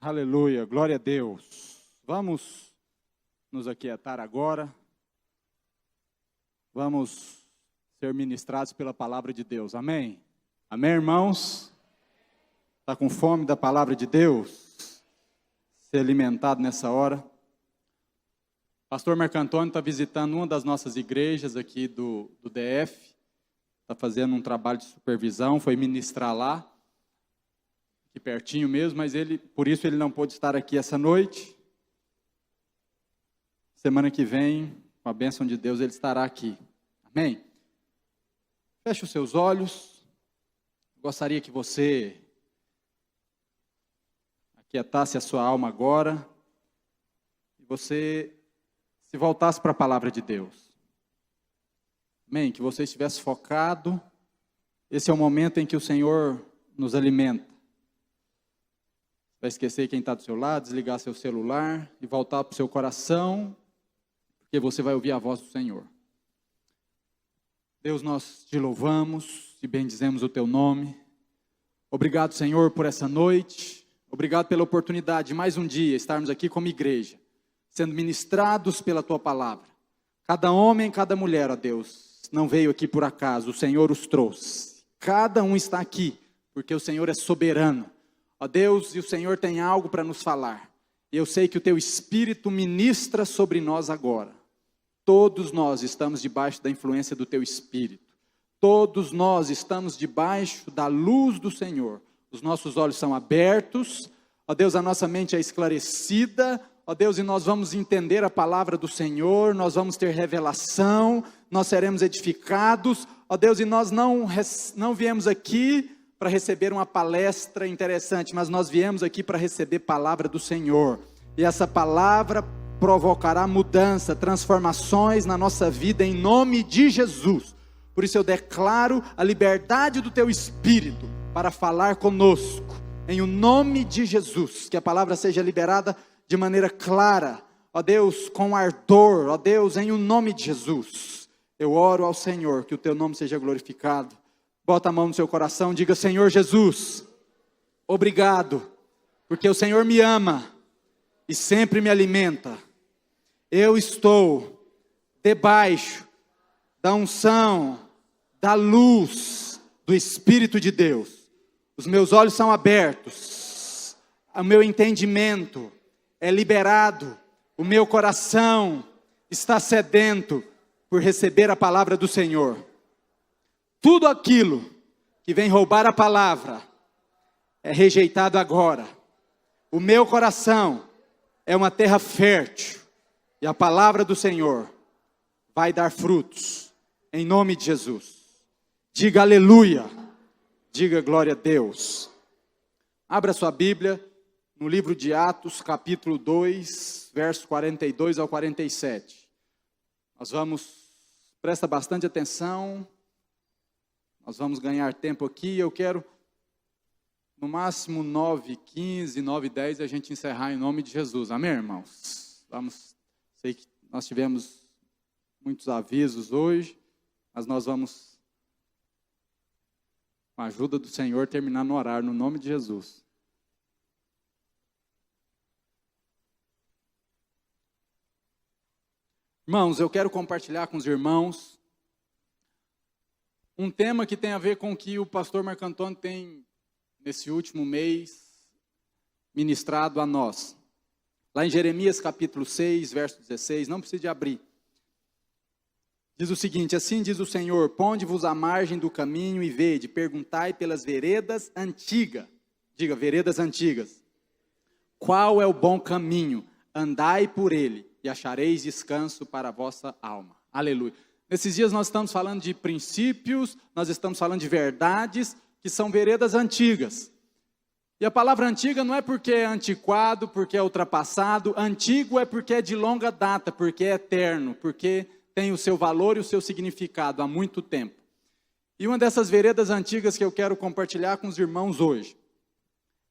Aleluia, glória a Deus. Vamos nos aquietar agora. Vamos ser ministrados pela palavra de Deus. Amém? Amém, irmãos? Está com fome da palavra de Deus? Ser alimentado nessa hora. Pastor Marco Antônio está visitando uma das nossas igrejas aqui do DF. Está fazendo um trabalho de supervisão, foi ministrar lá. Aqui pertinho mesmo, mas por isso ele não pôde estar aqui essa noite. Semana que vem, com a bênção de Deus, ele estará aqui. Amém? Feche os seus olhos. Gostaria que você aquietasse a sua alma agora. E você se voltasse para a palavra de Deus. Amém? Que você estivesse focado. Esse é o momento em que o Senhor nos alimenta. Vai esquecer quem está do seu lado, desligar seu celular e voltar para o seu coração, porque você vai ouvir a voz do Senhor. Deus, nós te louvamos e bendizemos o teu nome. Obrigado, Senhor, por essa noite. Obrigado pela oportunidade de mais um dia estarmos aqui como igreja, sendo ministrados pela tua palavra. Cada homem, cada mulher, ó Deus, não veio aqui por acaso, o Senhor os trouxe. Cada um está aqui, porque o Senhor é soberano. Ó Deus, e o Senhor tem algo para nos falar. E eu sei que o teu Espírito ministra sobre nós agora. Todos nós estamos debaixo da influência do teu Espírito. Todos nós estamos debaixo da luz do Senhor. Os nossos olhos são abertos. Ó Deus, a nossa mente é esclarecida. Ó Deus, e nós vamos entender a palavra do Senhor. Nós vamos ter revelação. Nós seremos edificados. Ó Deus, e nós não viemos aqui para receber uma palestra interessante, mas nós viemos aqui para receber palavra do Senhor, e essa palavra provocará mudança, transformações na nossa vida, em nome de Jesus. Por isso eu declaro a liberdade do teu Espírito, para falar conosco, em o nome de Jesus, que a palavra seja liberada de maneira clara, ó Deus, com ardor, ó Deus, em o nome de Jesus, eu oro ao Senhor, que o teu nome seja glorificado. Bota a mão no seu coração, diga: Senhor Jesus, obrigado, porque o Senhor me ama e sempre me alimenta. Eu estou debaixo da unção, da luz do Espírito de Deus. Os meus olhos são abertos, o meu entendimento é liberado, o meu coração está sedento por receber a palavra do Senhor. Tudo aquilo que vem roubar a palavra é rejeitado agora. O meu coração é uma terra fértil e a palavra do Senhor vai dar frutos, em nome de Jesus. Diga aleluia, diga glória a Deus. Abra sua Bíblia no livro de Atos, capítulo 2, versos 42 ao 47. Presta bastante atenção. Nós vamos ganhar tempo aqui. Eu quero, no máximo 9h15, 9h10, a gente encerrar em nome de Jesus. Amém, irmãos? Sei que nós tivemos muitos avisos hoje, mas nós vamos, com a ajuda do Senhor, terminar no horário, no nome de Jesus. Irmãos, eu quero compartilhar com os irmãos um tema que tem a ver com o que o pastor Marco Antônio tem, nesse último mês, ministrado a nós. Lá em Jeremias capítulo 6, verso 16, não precisa de abrir. Diz o seguinte: assim diz o Senhor: ponde-vos à margem do caminho e vede, perguntai pelas veredas antigas. Diga, veredas antigas. Qual é o bom caminho? Andai por ele e achareis descanso para a vossa alma. Aleluia. Nesses dias nós estamos falando de princípios, nós estamos falando de verdades, que são veredas antigas. E a palavra antiga não é porque é antiquado, porque é ultrapassado. Antigo é porque é de longa data, porque é eterno, porque tem o seu valor e o seu significado há muito tempo. E uma dessas veredas antigas que eu quero compartilhar com os irmãos hoje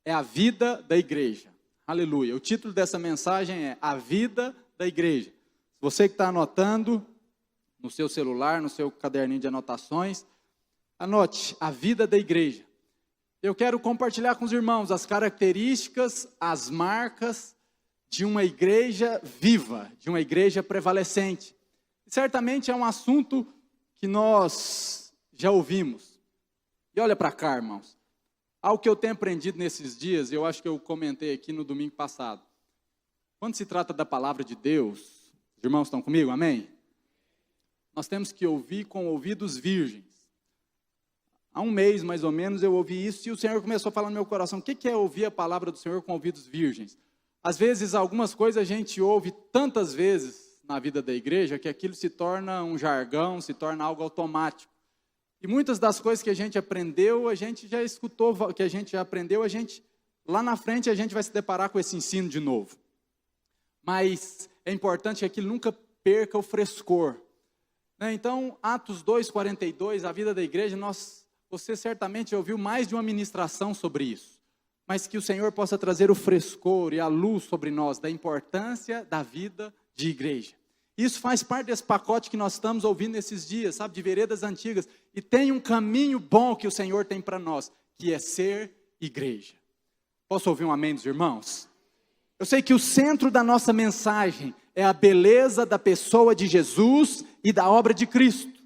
é a vida da igreja. Aleluia. O título dessa mensagem é A Vida da Igreja. Você que está anotando no seu celular, no seu caderninho de anotações, anote: a vida da igreja. eu quero compartilhar com os irmãos as características, as marcas de uma igreja viva, de uma igreja prevalecente. Certamente é um assunto que nós já ouvimos. E olha para cá, irmãos. Algo que eu tenho aprendido nesses dias, eu acho que eu comentei aqui no domingo passado. Quando se trata da palavra de Deus, os irmãos estão comigo, amém? Nós temos que ouvir com ouvidos virgens. Há um mês, mais ou menos, eu ouvi isso e o Senhor começou a falar no meu coração. O que é ouvir a palavra do Senhor com ouvidos virgens? Às vezes, algumas coisas a gente ouve tantas vezes na vida da igreja que aquilo se torna um jargão, se torna algo automático. E muitas das coisas que a gente aprendeu, a gente já escutou, que a gente já aprendeu, lá na frente a gente vai se deparar com esse ensino de novo. Mas é importante que aquilo nunca perca o frescor. Então, Atos 2:42, a vida da igreja, você certamente ouviu mais de uma ministração sobre isso. Mas que o Senhor possa trazer o frescor e a luz sobre nós, da importância da vida de igreja. Isso faz parte desse pacote que nós estamos ouvindo nesses dias, sabe, de veredas antigas. E tem um caminho bom que o Senhor tem para nós, que é ser igreja. Posso ouvir um amém dos irmãos? Eu sei que o centro da nossa mensagem é a beleza da pessoa de Jesus e da obra de Cristo.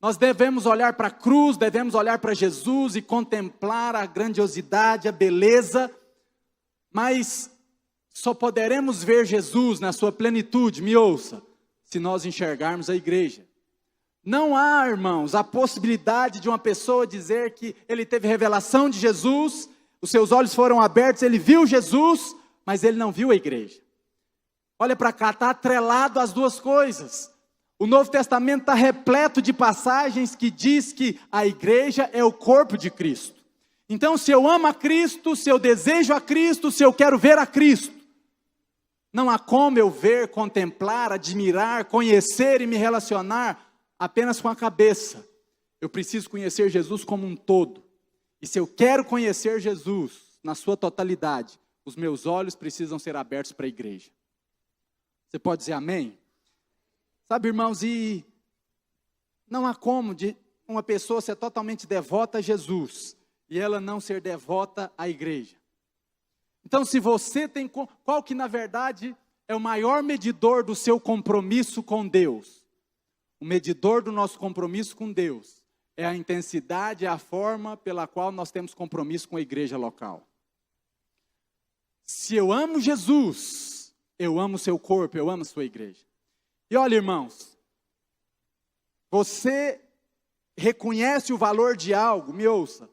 Nós devemos olhar para a cruz, devemos olhar para Jesus e contemplar a grandiosidade, a beleza, mas só poderemos ver Jesus na sua plenitude, me ouça, se nós enxergarmos a igreja. Não há, irmãos, a possibilidade de uma pessoa dizer que ele teve revelação de Jesus, os seus olhos foram abertos, ele viu Jesus, mas ele não viu a igreja. Olha para cá, está atrelado às duas coisas. O Novo Testamento está repleto de passagens que diz que a igreja é o corpo de Cristo. Então, se eu amo a Cristo, se eu desejo a Cristo, se eu quero ver a Cristo, não há como eu ver, contemplar, admirar, conhecer e me relacionar apenas com a cabeça. Eu preciso conhecer Jesus como um todo. E se eu quero conhecer Jesus na sua totalidade, os meus olhos precisam ser abertos para a igreja. Você pode dizer amém? Sabe, irmãos, e não há como de uma pessoa ser totalmente devota a Jesus e ela não ser devota à igreja. Então, se você tem, qual que na verdade é o maior medidor do seu compromisso com Deus? O medidor do nosso compromisso com Deus é a intensidade, é a forma pela qual nós temos compromisso com a igreja local. Se eu amo Jesus, eu amo o seu corpo, eu amo a sua igreja. E olha, irmãos, você reconhece o valor de algo, me ouça,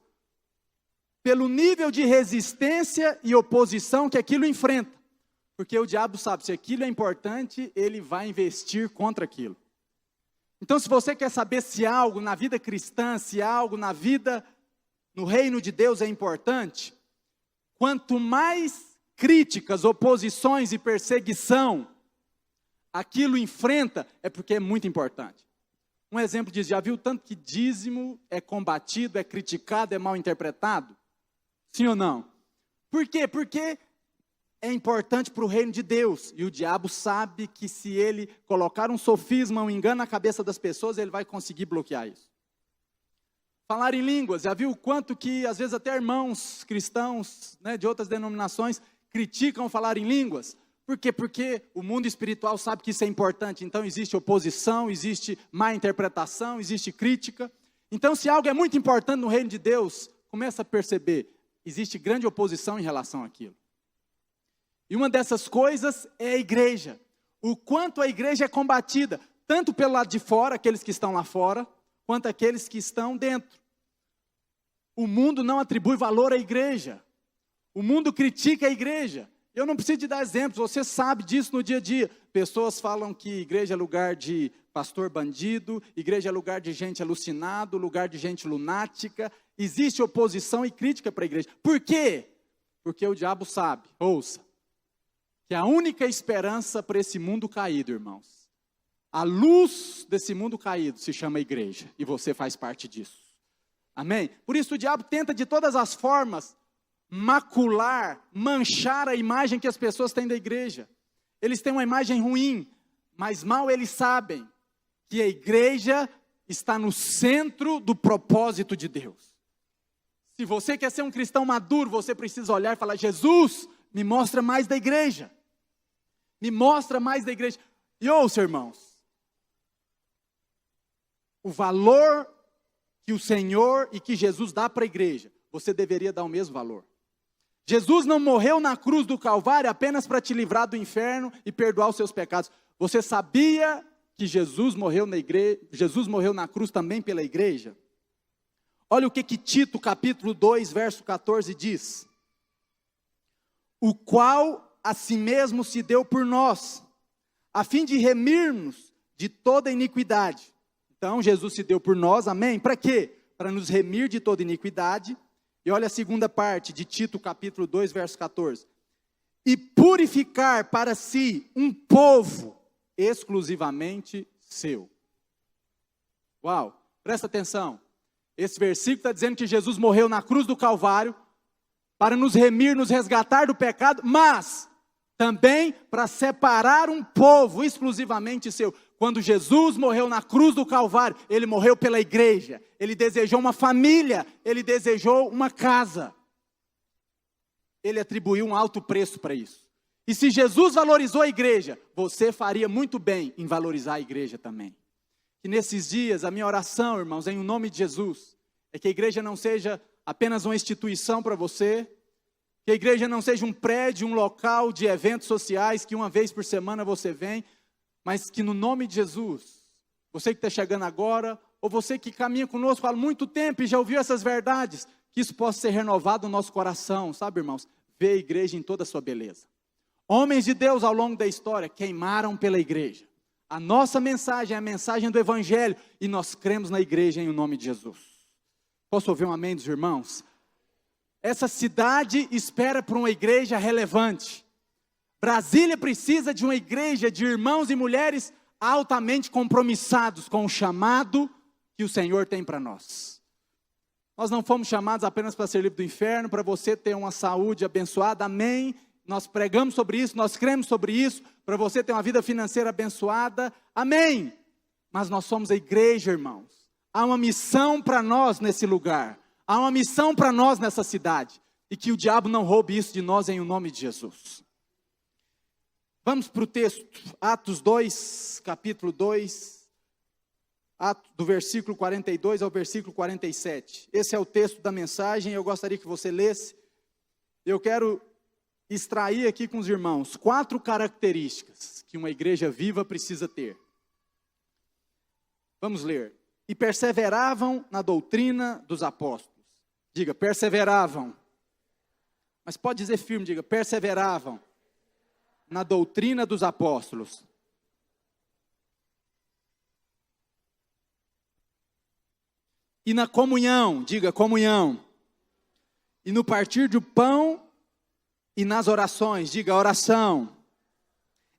pelo nível de resistência e oposição que aquilo enfrenta. Porque o diabo sabe, se aquilo é importante, ele vai investir contra aquilo. Então, se você quer saber se algo na vida cristã, se algo na vida, no reino de Deus é importante, quanto mais críticas, oposições e perseguição aquilo enfrenta, é porque é muito importante. Um exemplo diz, já viu tanto que dízimo é combatido, é criticado, é mal interpretado? Sim ou não? Por quê? Porque é importante para o reino de Deus. E o diabo sabe que se ele colocar um sofisma, um engano na cabeça das pessoas, ele vai conseguir bloquear isso. Falar em línguas, já viu o quanto que às vezes até irmãos cristãos, de outras denominações criticam falar em línguas? Por quê? Porque o mundo espiritual sabe que isso é importante. Então existe oposição, existe má interpretação, existe crítica. Então se algo é muito importante no reino de Deus, começa a perceber, existe grande oposição em relação àquilo. E uma dessas coisas é a igreja. O quanto a igreja é combatida, tanto pelo lado de fora, aqueles que estão lá fora, quanto aqueles que estão dentro. O mundo não atribui valor à igreja. O mundo critica a igreja. Eu não preciso de dar exemplos, você sabe disso no dia a dia. Pessoas falam que igreja é lugar de pastor bandido, igreja é lugar de gente alucinado, lugar de gente lunática. Existe oposição e crítica para a igreja. Por quê? Porque o diabo sabe, ouça, que a única esperança para esse mundo caído, irmãos, a luz desse mundo caído se chama igreja, e você faz parte disso. Amém? Por isso o diabo tenta de todas as formas macular, manchar a imagem que as pessoas têm da igreja. Eles têm uma imagem ruim, mas mal eles sabem que a igreja está no centro do propósito de Deus. Se você quer ser um cristão maduro, você precisa olhar e falar: Jesus, me mostra mais da igreja. Me mostra mais da igreja. E ouça, irmãos, o valor que o Senhor e que Jesus dá para a igreja, você deveria dar o mesmo valor. Jesus não morreu na cruz do Calvário apenas para te livrar do inferno e perdoar os seus pecados. Você sabia que Jesus morreu na igreja, Jesus morreu na cruz também pela igreja? Olha o que Tito capítulo 2, verso 14 diz: o qual a si mesmo se deu por nós, a fim de remir-nos de toda iniquidade. Então Jesus se deu por nós, amém? Para quê? Para nos remir de toda iniquidade. E olha a segunda parte de Tito capítulo 2, verso 14. E purificar para si um povo exclusivamente seu. Uau, presta atenção. Esse versículo está dizendo que Jesus morreu na cruz do Calvário para nos remir, nos resgatar do pecado, mas também para separar um povo exclusivamente seu. Quando Jesus morreu na cruz do Calvário, Ele morreu pela igreja. Ele desejou uma família, Ele desejou uma casa. Ele atribuiu um alto preço para isso. E se Jesus valorizou a igreja, você faria muito bem em valorizar a igreja também. Que nesses dias, a minha oração, irmãos, em nome de Jesus, é que a igreja não seja apenas uma instituição para você, que a igreja não seja um prédio, um local de eventos sociais, que uma vez por semana você vem, mas que no nome de Jesus, você que está chegando agora, ou você que caminha conosco há muito tempo e já ouviu essas verdades, que isso possa ser renovado no nosso coração, sabe, irmãos? Ver a igreja em toda a sua beleza. Homens de Deus ao longo da história queimaram pela igreja. A nossa mensagem é a mensagem do Evangelho e nós cremos na igreja em nome de Jesus. Posso ouvir um amém dos irmãos? Essa cidade espera por uma igreja relevante. Brasília precisa de uma igreja de irmãos e mulheres altamente compromissados com o chamado que o Senhor tem para nós. Nós não fomos chamados apenas para ser livre do inferno, para você ter uma saúde abençoada, amém. Nós pregamos sobre isso, nós cremos sobre isso, para você ter uma vida financeira abençoada, amém. Mas nós somos a igreja, irmãos. Há uma missão para nós nesse lugar. Há uma missão para nós nessa cidade. E que o diabo não roube isso de nós em nome de Jesus. Vamos para o texto, Atos 2, capítulo 2, do versículo 42 ao versículo 47. Esse é o texto da mensagem, eu gostaria que você lesse. Eu quero extrair aqui com os irmãos 4 características que uma igreja viva precisa ter. Vamos ler. E perseveravam na doutrina dos apóstolos. Diga, perseveravam. Mas pode dizer firme, diga, perseveravam na doutrina dos apóstolos. E na comunhão, diga comunhão. E no partir do pão e nas orações, diga oração.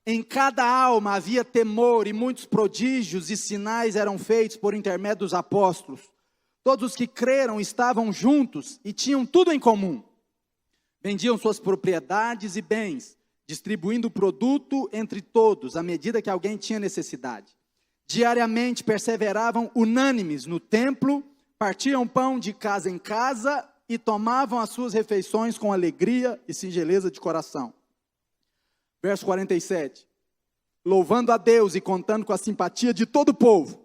Em cada alma havia temor e muitos prodígios e sinais eram feitos por intermédio dos apóstolos. Todos os que creram estavam juntos e tinham tudo em comum. Vendiam suas propriedades e bens, distribuindo o produto entre todos, à medida que alguém tinha necessidade. Diariamente perseveravam unânimes no templo, partiam pão de casa em casa e tomavam as suas refeições com alegria e singeleza de coração. Verso 47. Louvando a Deus e contando com a simpatia de todo o povo.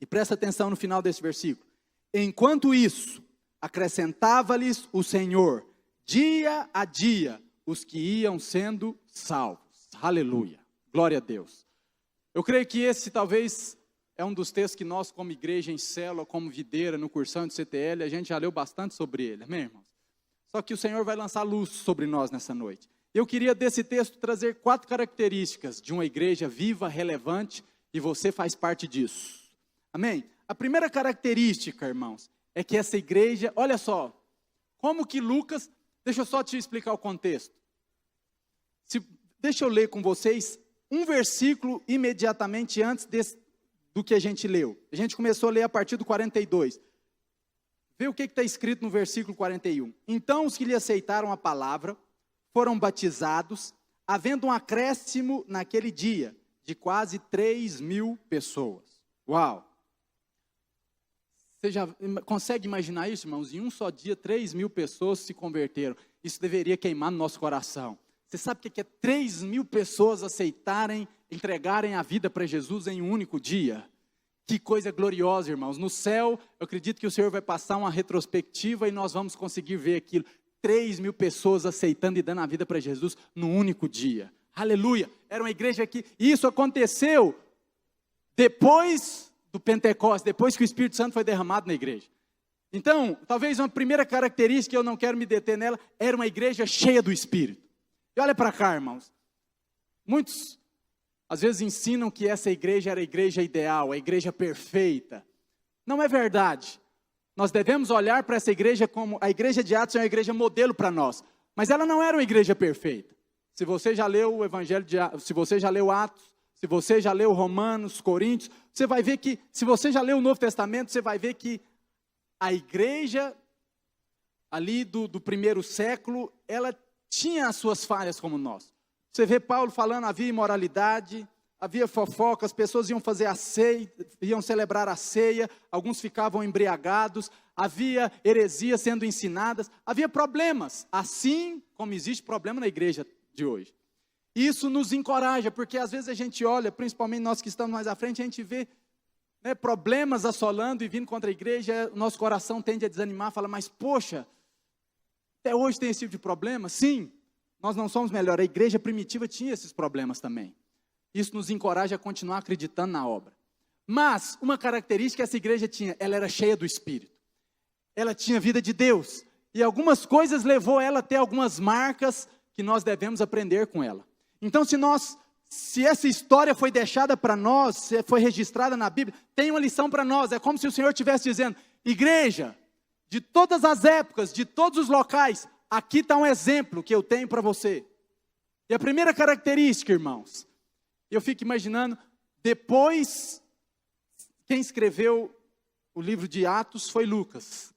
E presta atenção no final desse versículo. Enquanto isso, acrescentava-lhes o Senhor, dia a dia, os que iam sendo salvos. Aleluia. Glória a Deus. Eu creio que esse talvez é um dos textos que nós, como igreja em célula, como videira, no cursão de CTL, a gente já leu bastante sobre ele, amém, irmãos? Só que o Senhor vai lançar luz sobre nós nessa noite. Eu queria desse texto trazer 4 características de uma igreja viva, relevante, e você faz parte disso. Amém? A primeira característica, irmãos, é que essa igreja, olha só, como que Lucas, deixa eu só te explicar o contexto. Deixa eu ler com vocês um versículo imediatamente antes do que a gente leu. A gente começou a ler a partir do 42. Vê o que está escrito no versículo 41. Então os que lhe aceitaram a palavra foram batizados, havendo um acréscimo naquele dia de quase 3.000 pessoas. Uau! Você já consegue imaginar isso, irmãos? Em um só dia, 3.000 pessoas se converteram. Isso deveria queimar no nosso coração. Você sabe o que é 3.000 pessoas aceitarem, entregarem a vida para Jesus em um único dia? Que coisa gloriosa, irmãos. No céu, eu acredito que o Senhor vai passar uma retrospectiva e nós vamos conseguir ver aquilo. 3.000 pessoas aceitando e dando a vida para Jesus num único dia. Aleluia. Era uma igreja que... Isso aconteceu depois do Pentecostes, depois que o Espírito Santo foi derramado na igreja. Então, talvez uma primeira característica, eu não quero me deter nela, era uma igreja cheia do Espírito. E olha para cá, irmãos. Muitos, às vezes, ensinam que essa igreja era a igreja ideal, a igreja perfeita. Não é verdade. Nós devemos olhar para essa igreja como a igreja de Atos é uma igreja modelo para nós. Mas ela não era uma igreja perfeita. Se você já leu o Evangelho de Atos, se você já leu Atos, se você já leu Romanos, Coríntios, você vai ver que, se você já leu o Novo Testamento, você vai ver que a igreja ali do primeiro século, ela tinha as suas falhas como nós. Você vê Paulo falando, havia imoralidade, havia fofoca, as pessoas iam fazer a ceia, iam celebrar a ceia, alguns ficavam embriagados, havia heresias sendo ensinadas, havia problemas, assim como existe problema na igreja de hoje. Isso nos encoraja, porque às vezes a gente olha, principalmente nós que estamos mais à frente, a gente vê problemas assolando e vindo contra a igreja, nosso coração tende a desanimar, fala, mas poxa, até hoje tem esse tipo de problema? Sim, nós não somos melhor, a igreja primitiva tinha esses problemas também. Isso nos encoraja a continuar acreditando na obra. Mas, uma característica que essa igreja tinha, ela era cheia do Espírito. Ela tinha vida de Deus. E algumas coisas levou ela a ter algumas marcas que nós devemos aprender com ela. Então, se essa história foi deixada para nós, se foi registrada na Bíblia, tem uma lição para nós. É como se o Senhor estivesse dizendo, igreja, de todas as épocas, de todos os locais, aqui está um exemplo que eu tenho para você. E a primeira característica, irmãos, eu fico imaginando, depois, quem escreveu o livro de Atos foi Lucas.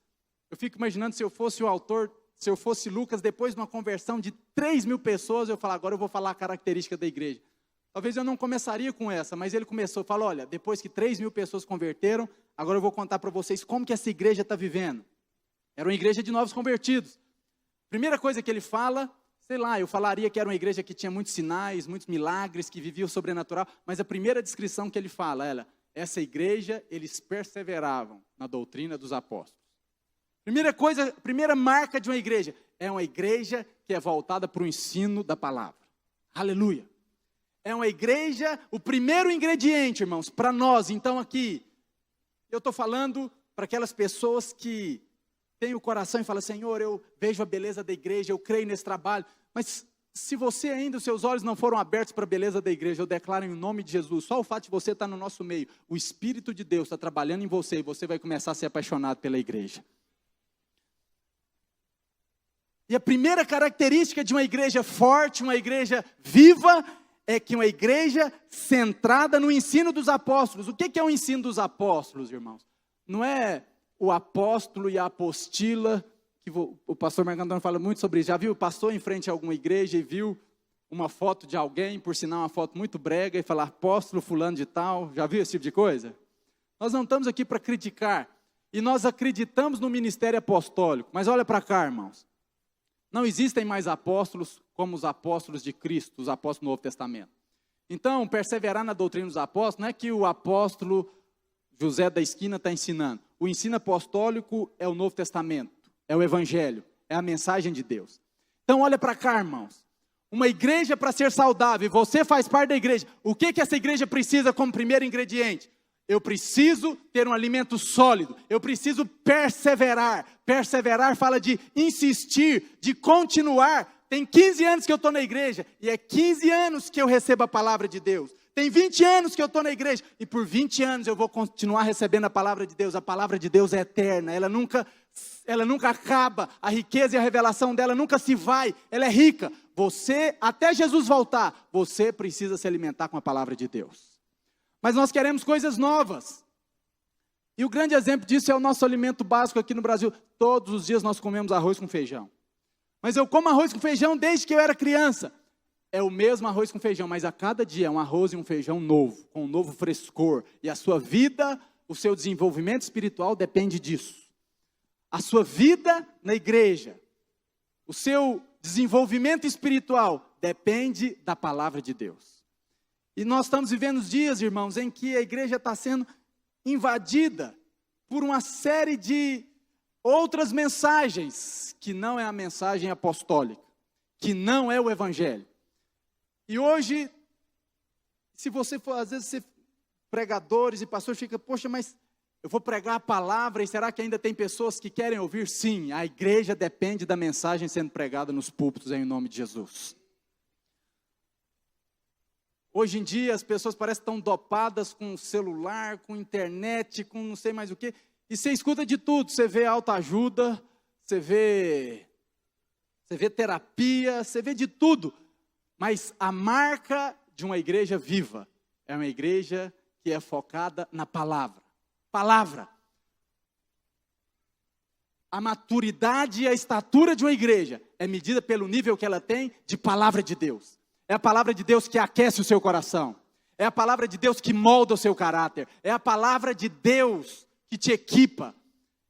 Eu fico imaginando se eu fosse o autor, se eu fosse Lucas, depois de uma conversão de 3.000 pessoas, eu falo, agora eu vou falar a característica da igreja. Talvez eu não começaria com essa, mas ele começou, falou, olha, depois que 3.000 pessoas converteram, agora eu vou contar para vocês como que essa igreja está vivendo. Era uma igreja de novos convertidos. Primeira coisa que ele fala, sei lá, eu falaria que era uma igreja que tinha muitos sinais, muitos milagres, que vivia o sobrenatural, mas a primeira descrição que ele fala, essa igreja, eles perseveravam na doutrina dos apóstolos. Primeira coisa, primeira marca de uma igreja, é uma igreja que é voltada para o ensino da palavra. Aleluia. É uma igreja, o primeiro ingrediente, irmãos, para nós, então aqui, eu estou falando para aquelas pessoas que têm o coração e falam, Senhor, eu vejo a beleza da igreja, eu creio nesse trabalho, mas se você ainda, os seus olhos não foram abertos para a beleza da igreja, eu declaro em nome de Jesus, só o fato de você estar no nosso meio, o Espírito de Deus está trabalhando em você e você vai começar a ser apaixonado pela igreja. E a primeira característica de uma igreja forte, uma igreja viva, é que uma igreja centrada no ensino dos apóstolos. O que é o ensino dos apóstolos, irmãos? Não é o apóstolo e a apostila, que o pastor Marco Antônio fala muito sobre isso. Já viu, passou em frente a alguma igreja e viu uma foto de alguém, por sinal uma foto muito brega, e falar apóstolo fulano de tal. Já viu esse tipo de coisa? Nós não estamos aqui para criticar, e nós acreditamos no ministério apostólico. Mas olha para cá, irmãos. Não existem mais apóstolos como os apóstolos de Cristo, os apóstolos do Novo Testamento. Então, perseverar na doutrina dos apóstolos não é que o apóstolo José da esquina está ensinando. O ensino apostólico é o Novo Testamento, é o Evangelho, é a mensagem de Deus. Então, olha para cá, irmãos. Uma igreja para ser saudável, você faz parte da igreja. O que essa igreja precisa como primeiro ingrediente? Eu preciso ter um alimento sólido, eu preciso perseverar. Perseverar fala de insistir, de continuar. Tem 15 anos que eu estou na igreja, e é 15 anos que eu recebo a palavra de Deus. Tem 20 anos que eu estou na igreja, e por 20 anos eu vou continuar recebendo a palavra de Deus. A palavra de Deus é eterna, ela nunca acaba, a riqueza e a revelação dela nunca se vai, ela é rica. Você, até Jesus voltar, você precisa se alimentar com a palavra de Deus. Mas nós queremos coisas novas. E o grande exemplo disso é o nosso alimento básico aqui no Brasil. Todos os dias nós comemos arroz com feijão. Mas eu como arroz com feijão desde que eu era criança. É o mesmo arroz com feijão, mas a cada dia é um arroz e um feijão novo, com um novo frescor. E a sua vida o seu desenvolvimento espiritual depende disso. A sua vida na igreja, o seu desenvolvimento espiritual depende da palavra de Deus. E nós estamos vivendo dias, irmãos, em que a igreja está sendo invadida por uma série de outras mensagens, que não é a mensagem apostólica, que não é o evangelho. E hoje, se você for, às vezes, você, pregadores e pastores, fica, poxa, mas eu vou pregar a palavra, e será que ainda tem pessoas que querem ouvir? Sim, a igreja depende da mensagem sendo pregada nos púlpitos, em nome de Jesus. Hoje em dia, as pessoas parecem tão dopadas com celular, com internet, com não sei mais o quê, e você escuta de tudo, você vê autoajuda, você vê terapia, você vê de tudo, mas a marca de uma igreja viva é uma igreja que é focada na palavra. Palavra. A maturidade e a estatura de uma igreja é medida pelo nível que ela tem de palavra de Deus. É a palavra de Deus que aquece o seu coração. É a palavra de Deus que molda o seu caráter. É a palavra de Deus que te equipa.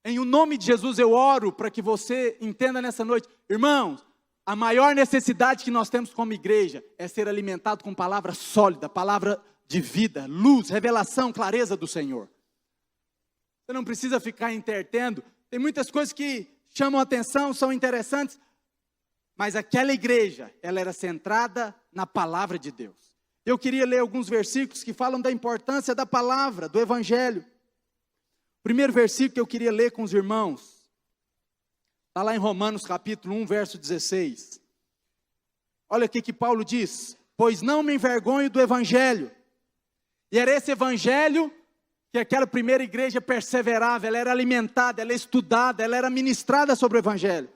Em o nome de Jesus eu oro para que você entenda nessa noite. Irmãos, a maior necessidade que nós temos como igreja é ser alimentado com palavra sólida, palavra de vida, luz, revelação, clareza do Senhor. Você não precisa ficar entretendo. Tem muitas coisas que chamam a atenção, são interessantes, mas aquela igreja, ela era centrada na palavra de Deus. Eu queria ler alguns versículos que falam da importância da palavra, do evangelho. O primeiro versículo que eu queria ler com os irmãos, está lá em Romanos capítulo 1, verso 16. Olha o que Paulo diz: pois não me envergonho do evangelho. E era esse evangelho que aquela primeira igreja perseverava, ela era alimentada, ela era estudada, ela era ministrada sobre o evangelho.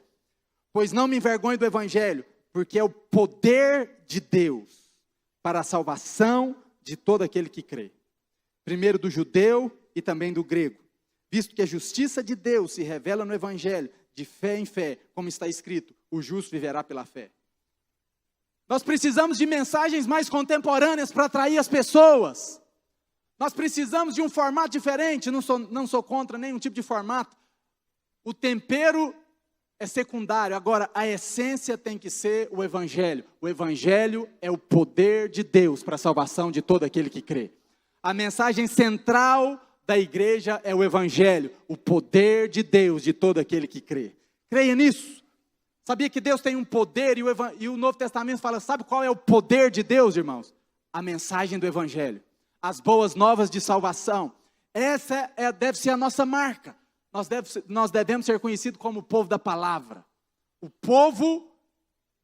Pois não me envergonho do evangelho, porque é o poder de Deus para a salvação de todo aquele que crê. Primeiro do judeu e também do grego. Visto que a justiça de Deus se revela no evangelho, de fé em fé, como está escrito, o justo viverá pela fé. Nós precisamos de mensagens mais contemporâneas para atrair as pessoas. Nós precisamos de um formato diferente, não sou contra nenhum tipo de formato. O tempero é secundário, agora a essência tem que ser o evangelho. O evangelho é o poder de Deus para a salvação de todo aquele que crê. A mensagem central da igreja é o evangelho, o poder de Deus de todo aquele que crê. Creia nisso. Sabia que Deus tem um poder e o Novo Testamento fala, sabe qual é o poder de Deus, irmãos? A mensagem do evangelho. As boas novas de salvação. Essa deve ser a nossa marca. Nós devemos ser conhecidos como o povo da palavra. O povo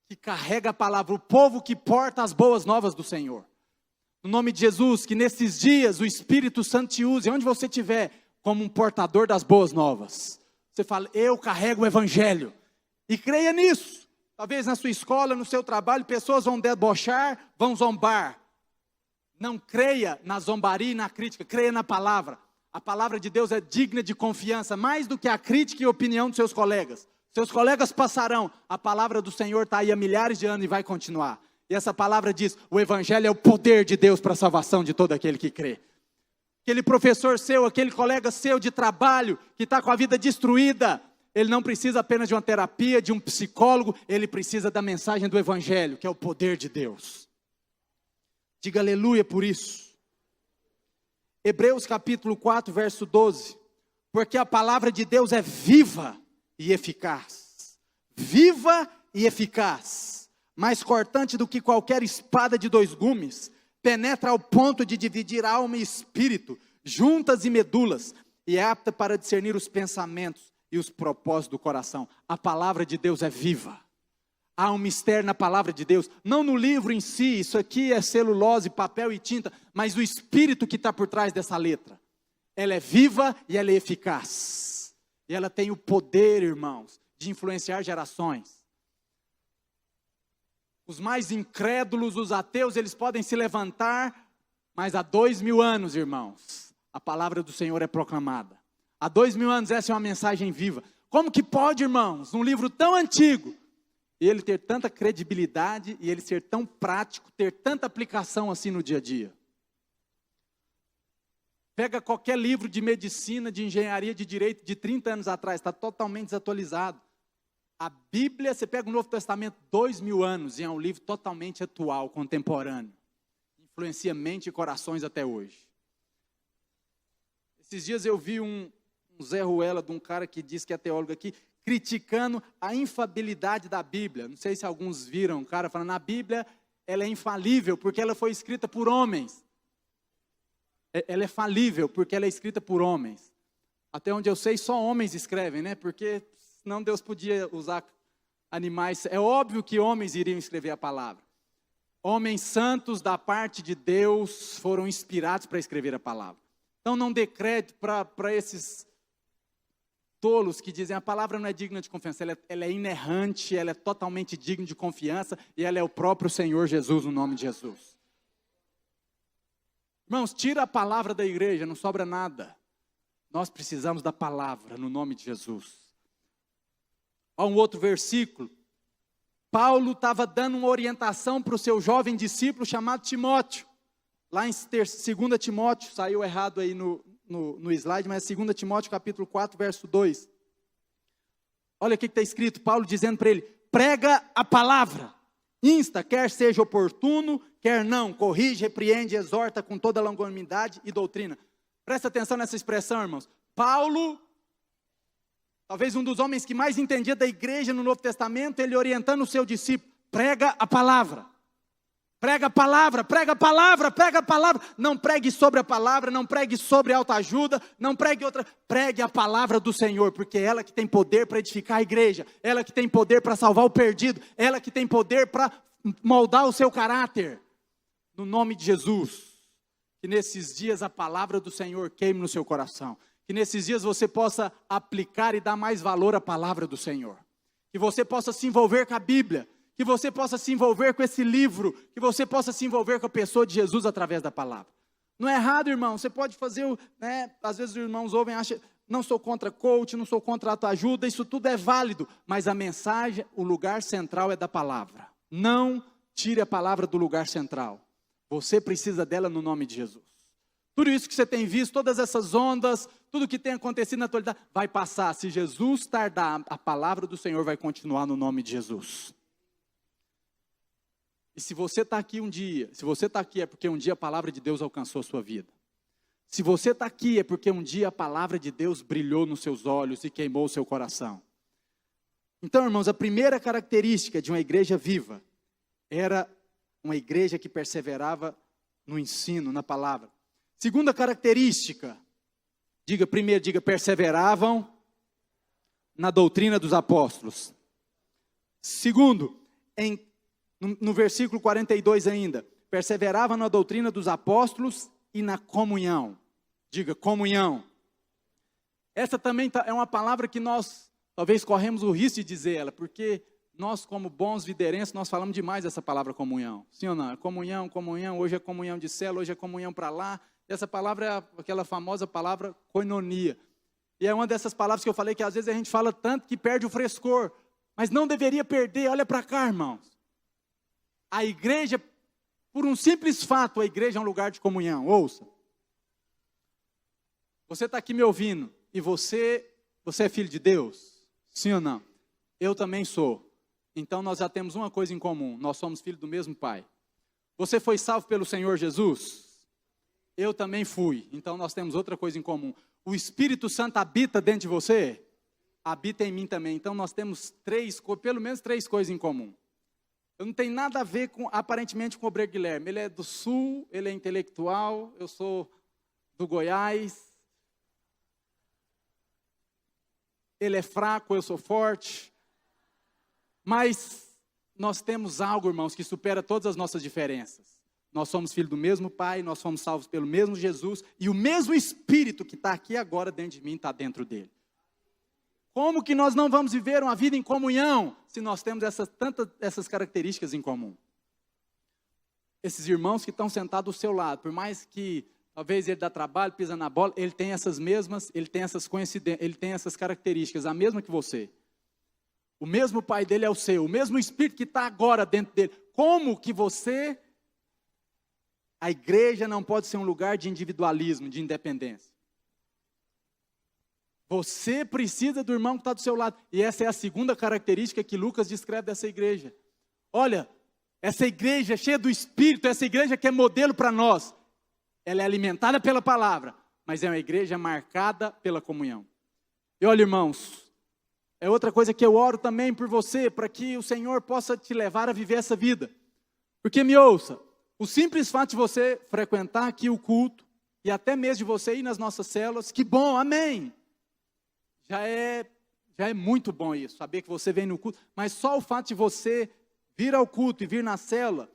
que carrega a palavra. O povo que porta as boas novas do Senhor. No nome de Jesus, que nesses dias o Espírito Santo te use, onde você estiver, como um portador das boas novas. Você fala, eu carrego o evangelho. E creia nisso. Talvez na sua escola, no seu trabalho, pessoas vão debochar, vão zombar. Não creia na zombaria e na crítica, creia na palavra. A palavra de Deus é digna de confiança, mais do que a crítica e a opinião dos seus colegas. Seus colegas passarão, a palavra do Senhor está aí há milhares de anos e vai continuar. E essa palavra diz, o evangelho é o poder de Deus para a salvação de todo aquele que crê. Aquele professor seu, aquele colega seu de trabalho, que está com a vida destruída, ele não precisa apenas de uma terapia, de um psicólogo, ele precisa da mensagem do evangelho, que é o poder de Deus. Diga aleluia por isso. Hebreus capítulo 4, verso 12. Porque a palavra de Deus é viva e eficaz. Viva e eficaz. Mais cortante do que qualquer espada de dois gumes. Penetra ao ponto de dividir alma e espírito, juntas e medulas. E é apta para discernir os pensamentos e os propósitos do coração. A palavra de Deus é viva. Há um mistério na palavra de Deus, não no livro em si, isso aqui é celulose, papel e tinta, mas o espírito que está por trás dessa letra. Ela é viva e ela é eficaz. E ela tem o poder, irmãos, de influenciar gerações. Os mais incrédulos, os ateus, eles podem se levantar, mas há 2000 anos, irmãos, a palavra do Senhor é proclamada. Há 2000 anos essa é uma mensagem viva. Como que pode, irmãos, num livro tão antigo, e ele ter tanta credibilidade, e ele ser tão prático, ter tanta aplicação assim no dia a dia? Pega qualquer livro de medicina, de engenharia, de direito de 30 anos atrás, está totalmente desatualizado. A Bíblia, você pega o Novo Testamento, 2000 anos, e é um livro totalmente atual, contemporâneo. Influencia mente e corações até hoje. Esses dias eu vi um Zé Ruela, de um cara que diz que é teólogo aqui, criticando a infalibilidade da Bíblia. Não sei se alguns viram, um cara falando, a Bíblia, ela é infalível porque ela foi escrita por homens. Ela é falível porque ela é escrita por homens. Até onde eu sei, só homens escrevem, né? Porque senão Deus podia usar animais. É óbvio que homens iriam escrever a palavra. Homens santos da parte de Deus foram inspirados para escrever a palavra. Então não dê crédito para esses tolos que dizem a palavra não é digna de confiança. Ela é inerrante, ela é totalmente digna de confiança e ela é o próprio Senhor Jesus, no nome de Jesus. Irmãos, tira a palavra da igreja, não sobra nada. Nós precisamos da palavra, no nome de Jesus. Há um outro versículo. Paulo estava dando uma orientação para o seu jovem discípulo chamado Timóteo. Lá em 2 Timóteo, saiu errado aí no slide, mas é 2 Timóteo capítulo 4, verso 2. Olha o que está escrito, Paulo dizendo para ele, prega a palavra. Insta, quer seja oportuno, quer não, corrige, repreende, exorta com toda longanimidade e doutrina. Presta atenção nessa expressão, irmãos. Paulo, talvez um dos homens que mais entendia da igreja no Novo Testamento, ele orientando o seu discípulo, prega a palavra. Prega a palavra, prega a palavra, prega a palavra. Não pregue sobre a palavra, não pregue sobre autoajuda, não pregue outra. Pregue a palavra do Senhor, porque é ela que tem poder para edificar a igreja, ela que tem poder para salvar o perdido, ela que tem poder para moldar o seu caráter. No nome de Jesus, que nesses dias a palavra do Senhor queime no seu coração. Que nesses dias você possa aplicar e dar mais valor à palavra do Senhor. Que você possa se envolver com a Bíblia. Que você possa se envolver com esse livro, que você possa se envolver com a pessoa de Jesus através da palavra. Não é errado, irmão, você pode fazer, às vezes os irmãos ouvem e acham, não sou contra coach, não sou contra autoajuda, isso tudo é válido, mas a mensagem, o lugar central é da palavra. Não tire a palavra do lugar central, você precisa dela no nome de Jesus. Tudo isso que você tem visto, todas essas ondas, tudo que tem acontecido na atualidade, vai passar, se Jesus tardar, a palavra do Senhor vai continuar no nome de Jesus. E se você está aqui um dia, se você está aqui é porque um dia a palavra de Deus alcançou a sua vida. Se você está aqui é porque um dia a palavra de Deus brilhou nos seus olhos e queimou o seu coração. Então, irmãos, a primeira característica de uma igreja viva era uma igreja que perseverava no ensino, na palavra. Segunda característica, diga perseveravam na doutrina dos apóstolos. Segundo, no versículo 42 ainda, perseveravam na doutrina dos apóstolos e na comunhão. Diga, comunhão. Essa também é uma palavra que nós, talvez corremos o risco de dizer ela, porque nós como bons viderenses, nós falamos demais essa palavra comunhão. Sim ou não? Comunhão, hoje é comunhão de célula, hoje é comunhão para lá. Essa palavra é aquela famosa palavra koinonia. E é uma dessas palavras que eu falei que às vezes a gente fala tanto que perde o frescor. Mas não deveria perder, olha para cá, irmãos. A igreja, por um simples fato, a igreja é um lugar de comunhão. Ouça. Você está aqui me ouvindo e você é filho de Deus? Sim ou não? Eu também sou. Então nós já temos uma coisa em comum. Nós somos filhos do mesmo Pai. Você foi salvo pelo Senhor Jesus? Eu também fui. Então nós temos outra coisa em comum. O Espírito Santo habita dentro de você? Habita em mim também. Então nós temos pelo menos três coisas em comum. Eu não tenho nada a ver aparentemente com o Obreiro Guilherme. Ele é do Sul, ele é intelectual, eu sou do Goiás. Ele é fraco, eu sou forte. Mas nós temos algo, irmãos, que supera todas as nossas diferenças. Nós somos filhos do mesmo Pai, nós somos salvos pelo mesmo Jesus. E o mesmo Espírito que está aqui agora dentro de mim está dentro dele. Como que nós não vamos viver uma vida em comunhão se nós temos essas características em comum? Esses irmãos que estão sentados do seu lado, por mais que talvez ele dá trabalho, pisa na bola, ele tem essas mesmas, ele tem essas coincidências, ele tem essas características, a mesma que você. O mesmo Pai dele é o seu, o mesmo Espírito que está agora dentro dele. Como que você A igreja não pode ser um lugar de individualismo, de independência. Você precisa do irmão que está do seu lado. E essa é a segunda característica que Lucas descreve dessa igreja. Olha, essa igreja cheia do Espírito, essa igreja que é modelo para nós, ela é alimentada pela palavra, mas é uma igreja marcada pela comunhão. E olha, irmãos, é outra coisa que eu oro também por você, para que o Senhor possa te levar a viver essa vida. Porque me ouça, o simples fato de você frequentar aqui o culto, e até mesmo de você ir nas nossas células, que bom, amém. Já é muito bom isso, saber que você vem no culto, mas só o fato de você vir ao culto e vir na célula,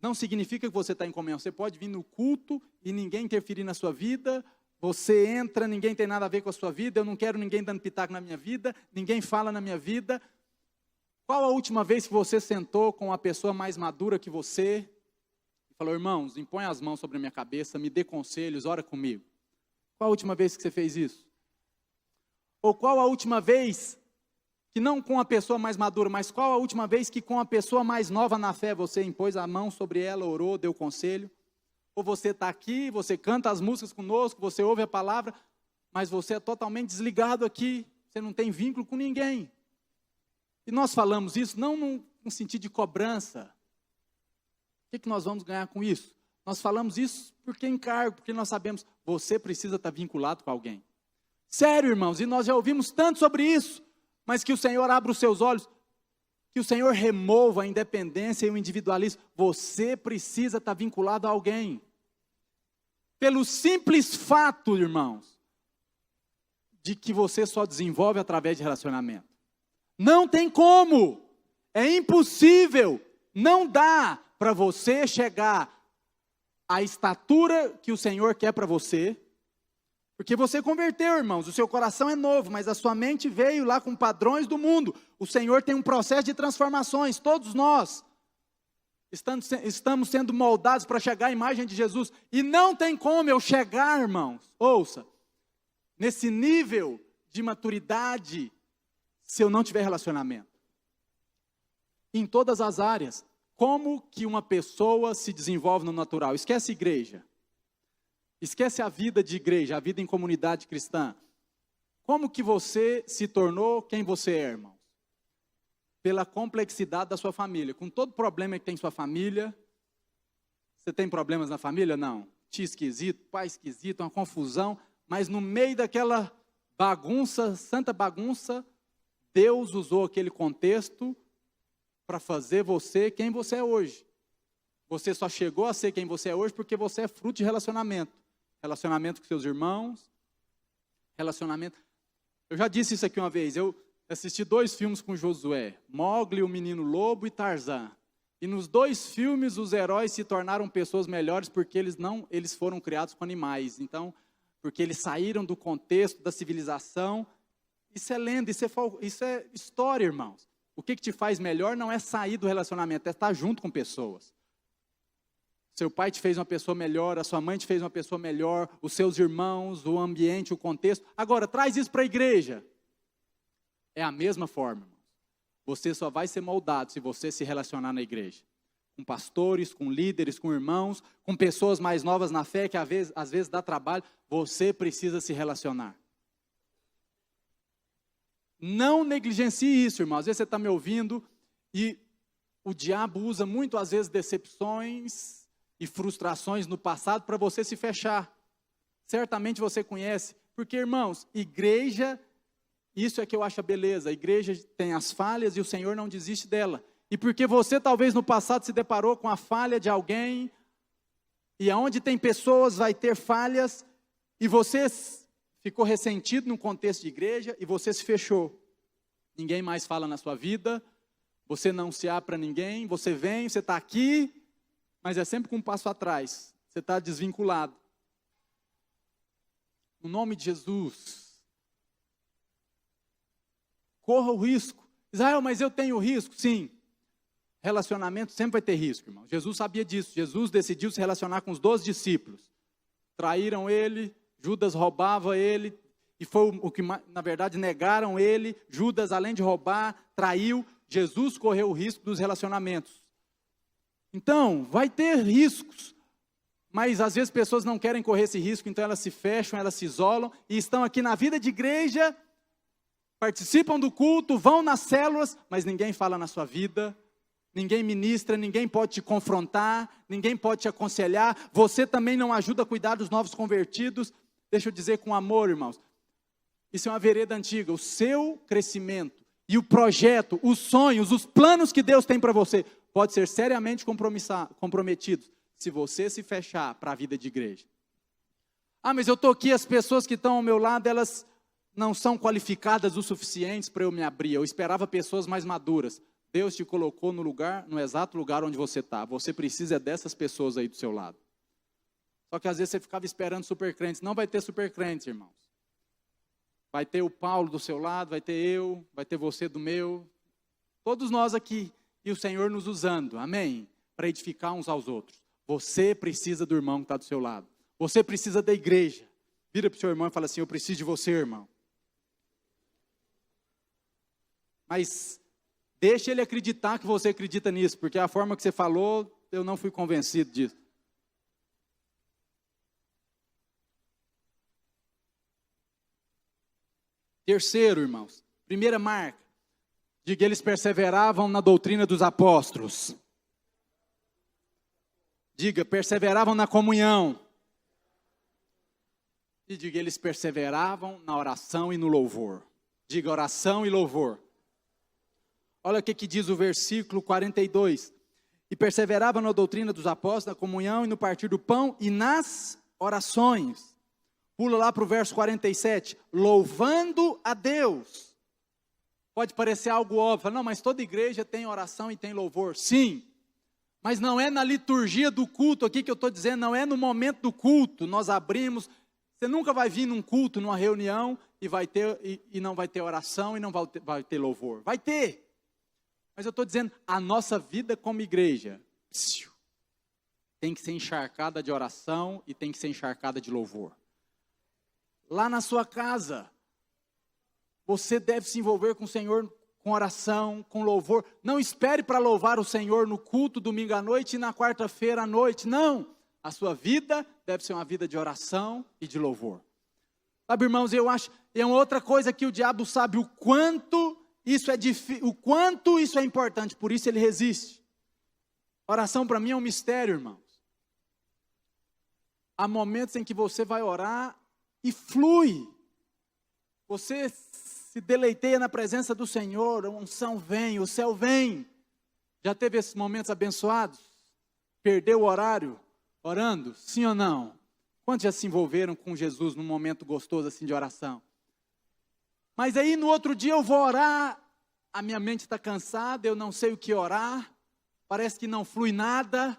não significa que você está em comunhão. Você pode vir no culto e ninguém interferir na sua vida, você entra, ninguém tem nada a ver com a sua vida, eu não quero ninguém dando pitaco na minha vida, ninguém fala na minha vida. Qual a última vez que você sentou com uma pessoa mais madura que você e falou, irmãos, impõe as mãos sobre a minha cabeça, me dê conselhos, ora comigo? Qual a última vez que você fez isso? Ou qual a última vez, que não com a pessoa mais madura, mas qual a última vez que com a pessoa mais nova na fé, você impôs a mão sobre ela, orou, deu conselho? Ou você está aqui, você canta as músicas conosco, você ouve a palavra, mas você é totalmente desligado aqui, você não tem vínculo com ninguém. E nós falamos isso não num sentido de cobrança. O que nós vamos ganhar com isso? Nós falamos isso porque encargo, porque nós sabemos, você precisa estar vinculado com alguém. Sério, irmãos, e nós já ouvimos tanto sobre isso, mas que o Senhor abra os seus olhos, que o Senhor remova a independência e o individualismo. Você precisa estar vinculado a alguém. Pelo simples fato, irmãos, de que você só desenvolve através de relacionamento. Não tem como, é impossível, não dá para você chegar à estatura que o Senhor quer para você, porque você converteu, irmãos, o seu coração é novo, mas a sua mente veio lá com padrões do mundo. O Senhor tem um processo de transformações, todos nós estamos sendo moldados para chegar à imagem de Jesus. E não tem como eu chegar, irmãos, ouça, nesse nível de maturidade, se eu não tiver relacionamento. Em todas as áreas, como que uma pessoa se desenvolve no natural? Esquece igreja. Esquece a vida de igreja, a vida em comunidade cristã. Como que você se tornou quem você é, irmãos? Pela complexidade da sua família. Com todo problema que tem em sua família. Você tem problemas na família? Não. Tia esquisito, pai esquisito, uma confusão. Mas no meio daquela bagunça, santa bagunça, Deus usou aquele contexto para fazer você quem você é hoje. Você só chegou a ser quem você é hoje porque você é fruto de relacionamento. Relacionamento com seus irmãos, relacionamento... Eu já disse isso aqui uma vez, eu assisti 2 filmes com Josué, Mowgli, o Menino Lobo e Tarzan. E nos 2 filmes os heróis se tornaram pessoas melhores porque eles foram criados com animais. Então, porque eles saíram do contexto da civilização. Isso é lenda, isso é história, irmãos. O que te faz melhor não é sair do relacionamento, é estar junto com pessoas. Seu pai te fez uma pessoa melhor, a sua mãe te fez uma pessoa melhor, os seus irmãos, o ambiente, o contexto. Agora, traz isso para a igreja. É a mesma forma. Você só vai ser moldado se você se relacionar na igreja. Com pastores, com líderes, com irmãos, com pessoas mais novas na fé, que às vezes dá trabalho. Você precisa se relacionar. Não negligencie isso, irmão. Às vezes você está me ouvindo e o diabo usa muito, às vezes, decepções e frustrações no passado para você se fechar. Certamente você conhece, porque, irmãos, igreja, isso é que eu acho a beleza, a igreja tem as falhas e o Senhor não desiste dela. E porque você talvez no passado se deparou com a falha de alguém, e aonde tem pessoas vai ter falhas, e você ficou ressentido num contexto de igreja, e você se fechou. Ninguém mais fala na sua vida, você não se abre para ninguém, você vem, você está aqui, mas é sempre com um passo atrás. Você está desvinculado. No nome de Jesus, corra o risco. Israel, mas eu tenho risco? Sim. Relacionamento sempre vai ter risco, irmão. Jesus sabia disso. Jesus decidiu se relacionar com os 12 discípulos. Traíram ele, Judas roubava ele, e foi o que, na verdade, negaram ele. Judas, além de roubar, traiu. Jesus correu o risco dos relacionamentos. Então, vai ter riscos, mas às vezes pessoas não querem correr esse risco, então elas se fecham, elas se isolam, e estão aqui na vida de igreja, participam do culto, vão nas células, mas ninguém fala na sua vida, ninguém ministra, ninguém pode te confrontar, ninguém pode te aconselhar, você também não ajuda a cuidar dos novos convertidos. Deixa eu dizer com amor, irmãos, isso é uma vereda antiga, o seu crescimento e o projeto, os sonhos, os planos que Deus tem para você, pode ser seriamente comprometidos, se você se fechar para a vida de igreja. Ah, mas eu estou aqui, as pessoas que estão ao meu lado, elas não são qualificadas o suficiente para eu me abrir, eu esperava pessoas mais maduras. Deus te colocou no lugar, no exato lugar onde você está, você precisa dessas pessoas aí do seu lado. Só que às vezes você ficava esperando supercrentes, não vai ter supercrentes, irmãos. Vai ter o Paulo do seu lado, vai ter eu, vai ter você do meu, todos nós aqui, e o Senhor nos usando, amém? Para edificar uns aos outros. Você precisa do irmão que está do seu lado, você precisa da igreja. Vira para o seu irmão e fala assim, eu preciso de você, irmão. Mas deixa ele acreditar que você acredita nisso, porque a forma que você falou, eu não fui convencido disso. Terceiro, irmãos, primeira marca, diga, eles perseveravam na doutrina dos apóstolos. Diga, perseveravam na comunhão. E diga, eles perseveravam na oração e no louvor. Diga, oração e louvor. Olha o que diz o versículo 42. E perseveravam na doutrina dos apóstolos, na comunhão e no partir do pão e nas orações. Pula lá para o verso 47. Louvando a Deus. Pode parecer algo óbvio. Não, mas toda igreja tem oração e tem louvor. Sim. Mas não é na liturgia do culto aqui que eu estou dizendo. Não é no momento do culto. Nós abrimos. Você nunca vai vir num culto, numa reunião, e não vai ter oração e não vai ter louvor. Vai ter. Mas eu estou dizendo, a nossa vida como igreja tem que ser encharcada de oração e tem que ser encharcada de louvor. Lá na sua casa, você deve se envolver com o Senhor com oração, com louvor. Não espere para louvar o Senhor no culto domingo à noite e na quarta-feira à noite. Não, a sua vida deve ser uma vida de oração e de louvor. Sabe, irmãos, eu acho, é uma outra coisa que o diabo sabe o quanto isso é difícil, o quanto isso é importante, por isso ele resiste. Oração para mim é um mistério, irmãos. Há momentos em que você vai orar e flui. Você se deleiteia na presença do Senhor, a unção vem, o céu vem. Já teve esses momentos abençoados? Perdeu o horário orando? Sim ou não? Quantos já se envolveram com Jesus num momento gostoso assim de oração? Mas aí no outro dia eu vou orar, a minha mente está cansada, eu não sei o que orar, parece que não flui nada,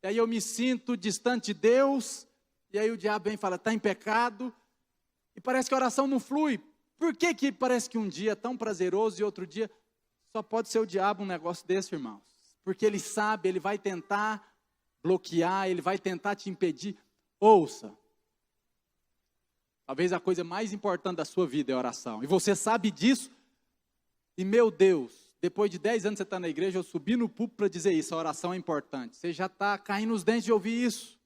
e aí eu me sinto distante de Deus, e aí o diabo vem e fala, está em pecado, e parece que a oração não flui. Por que parece que um dia é tão prazeroso e outro dia só pode ser o diabo um negócio desse, irmãos? Porque ele sabe, ele vai tentar bloquear, ele vai tentar te impedir. Ouça, talvez a coisa mais importante da sua vida é a oração, e você sabe disso, e meu Deus, depois de 10 anos você está na igreja, eu subi no púlpito para dizer isso, a oração é importante, você já está caindo nos dentes de ouvir isso,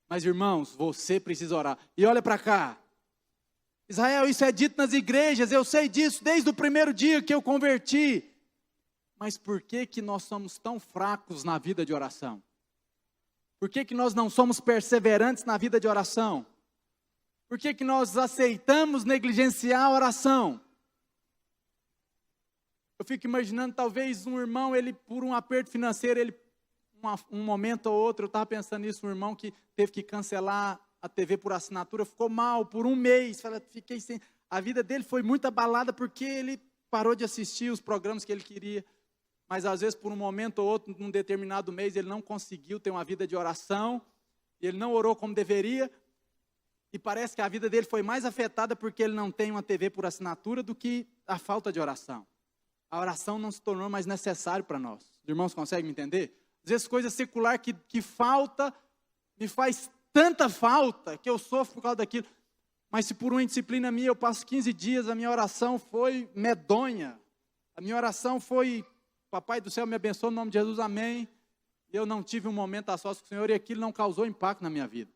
mas irmãos, você precisa orar, e olha para cá, Israel, isso é dito nas igrejas, eu sei disso desde o primeiro dia que eu converti, mas por que nós somos tão fracos na vida de oração? Por que nós não somos perseverantes na vida de oração? Por que nós aceitamos negligenciar a oração? Eu fico imaginando, talvez um irmão, ele por um aperto financeiro, um momento ou outro, eu estava pensando nisso, um irmão que teve que cancelar a TV por assinatura, ficou mal por um mês, fiquei sem... A vida dele foi muito abalada porque ele parou de assistir os programas que ele queria. Mas às vezes por um momento ou outro, num determinado mês, ele não conseguiu ter uma vida de oração, ele não orou como deveria, e parece que a vida dele foi mais afetada porque ele não tem uma TV por assinatura do que a falta de oração. A oração não se tornou mais necessário para nós. Os irmãos conseguem me entender? Às vezes coisa secular que falta, me faz tanta falta que eu sofro por causa daquilo. Mas se por uma indisciplina minha eu passo 15 dias, a minha oração foi medonha, a minha oração foi... Papai do céu me abençoe, no nome de Jesus, amém. eu não tive um momento a sós com o Senhor e aquilo não causou impacto na minha vida.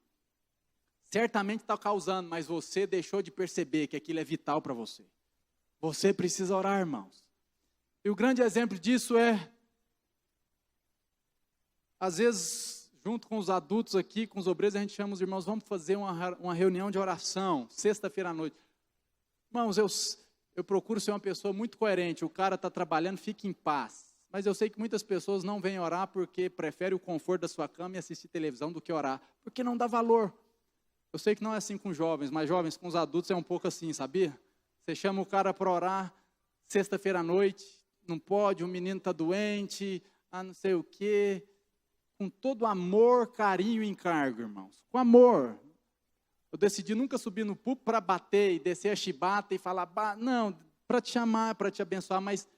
Certamente está causando, mas você deixou de perceber que aquilo é vital para você. Você precisa orar, irmãos. E o grande exemplo disso é, às vezes, junto com os adultos aqui, com os obreiros, a gente chama os irmãos, vamos fazer uma reunião de oração, sexta-feira à noite. Irmãos, eu procuro ser uma pessoa muito coerente, o cara está trabalhando, fique em paz. Mas eu sei que muitas pessoas não vêm orar porque preferem o conforto da sua cama e assistir televisão do que orar, porque não dá valor. Eu sei que não é assim com jovens, mas jovens, com os adultos é um pouco assim, sabia? Você chama o cara para orar, sexta-feira à noite, não pode, o menino está doente, não sei o quê. Com todo amor, carinho e encargo, irmãos. Com amor. Eu decidi nunca subir no púlpito para bater e descer a chibata e falar, não, para te chamar, para te abençoar, mas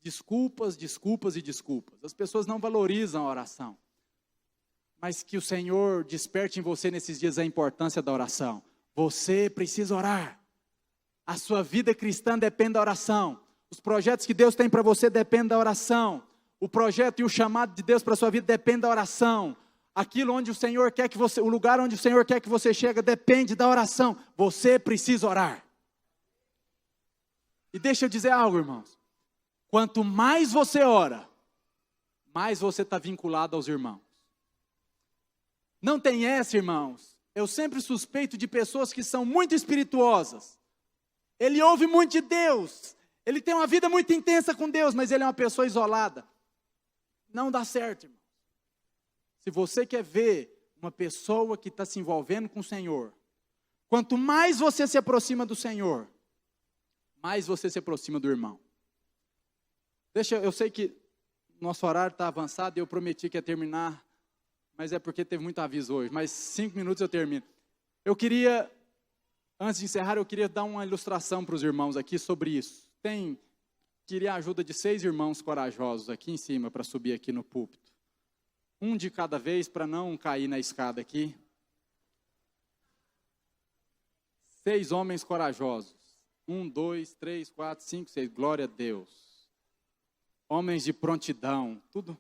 desculpas, desculpas e desculpas. As pessoas não valorizam a oração. Mas que o Senhor desperte em você nesses dias a importância da oração. Você precisa orar. A sua vida cristã depende da oração. Os projetos que Deus tem para você dependem da oração. O projeto e o chamado de Deus para a sua vida depende da oração. Aquilo onde o Senhor quer que você, o lugar onde o Senhor quer que você chegue depende da oração. Você precisa orar. E deixa eu dizer algo, irmãos. Quanto mais você ora, mais você está vinculado aos irmãos. Não tem essa, irmãos. Eu sempre suspeito de pessoas que são muito espirituosas. Ele ouve muito de Deus. Ele tem uma vida muito intensa com Deus, mas ele é uma pessoa isolada. Não dá certo, irmão. Se você quer ver uma pessoa que está se envolvendo com o Senhor, quanto mais você se aproxima do Senhor, mais você se aproxima do irmão. Eu sei que nosso horário está avançado e eu prometi que ia terminar, mas é porque teve muito aviso hoje, mas 5 minutos eu termino. Antes de encerrar, eu queria dar uma ilustração para os irmãos aqui sobre isso. Queria a ajuda de 6 irmãos corajosos aqui em cima para subir aqui no púlpito. Um de cada vez para não cair na escada aqui. 6 homens corajosos. 1, 2, 3, 4, 5, 6. Glória a Deus. Homens de prontidão. Tudo.